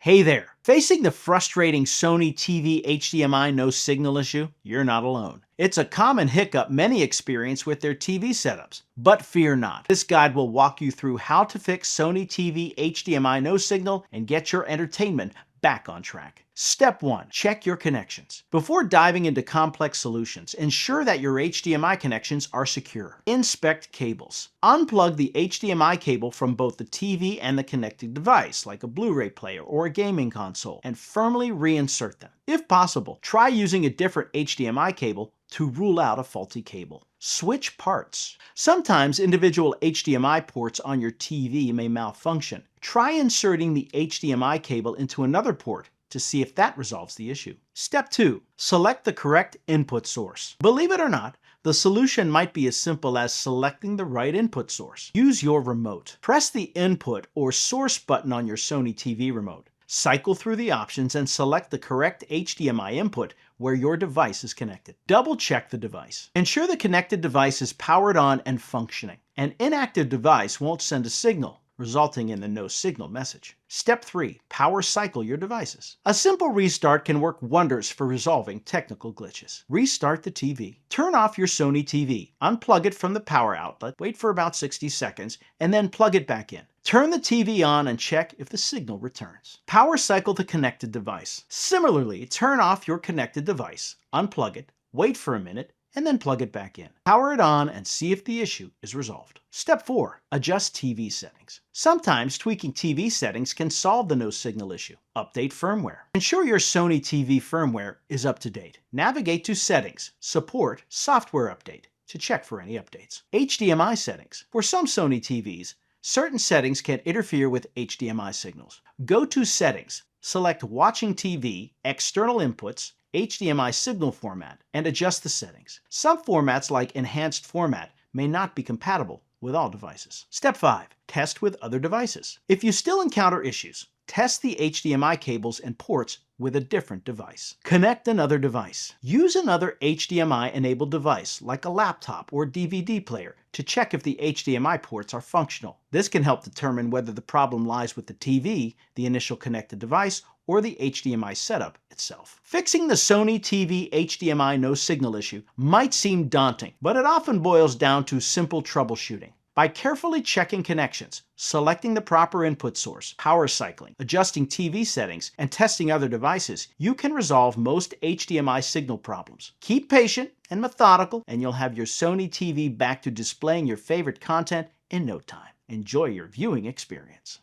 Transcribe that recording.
Hey there! Facing the frustrating Sony TV HDMI no signal issue, you're not alone. It's a common hiccup many experience with their TV setups. But fear not. This guide will walk you through how to fix Sony TV HDMI no signal and get your entertainment back on track. Step 1. Check your connections. Before diving into complex solutions, ensure that your HDMI connections are secure. Inspect cables. Unplug the HDMI cable from both the TV and the connected device, like a Blu-ray player or a gaming console, and firmly reinsert them. If possible, try using a different HDMI cable to rule out a faulty cable. Switch parts. Sometimes individual HDMI ports on your TV may malfunction. Try inserting the HDMI cable into another port to see if that resolves the issue. Step 2. Select the correct input source. Believe it or not, the solution might be as simple as selecting the right input source. Use your remote. Press the input or source button on your Sony TV remote. Cycle through the options and select the correct HDMI input where your device is connected. Double check the device. Ensure the connected device is powered on and functioning. An inactive device won't send a signal, resulting in the no signal message. Step 3. Power cycle your devices. A simple restart can work wonders for resolving technical glitches. Restart the TV. Turn off your Sony TV. Unplug it from the power outlet, wait for about 60 seconds, and then plug it back in. Turn the TV on and check if the signal returns. Power cycle the connected device. Similarly, turn off your connected device, unplug it, wait for a minute, and then plug it back in. Power it on and see if the issue is resolved. Step 4. Adjust TV settings. Sometimes tweaking TV settings can solve the no signal issue. Update firmware. Ensure your Sony TV firmware is up to date. Navigate to Settings, Support, Software Update to check for any updates. HDMI settings. For some Sony TVs, certain settings can interfere with HDMI signals. Go to Settings, select Watching TV, External Inputs, HDMI signal format, and adjust the settings. Some formats like Enhanced Format may not be compatible with all devices. Step 5. Test with other devices. If you still encounter issues, test the HDMI cables and ports with a different device. Connect another device. Use another HDMI-enabled device like a laptop or DVD player to check if the HDMI ports are functional. This can help determine whether the problem lies with the TV, the initial connected device, or the HDMI setup itself. Fixing the Sony TV HDMI no signal issue might seem daunting, but it often boils down to simple troubleshooting. By carefully checking connections, selecting the proper input source, power cycling, adjusting TV settings, and testing other devices, you can resolve most HDMI signal problems. Keep patient and methodical, and you'll have your Sony TV back to displaying your favorite content in no time. Enjoy your viewing experience.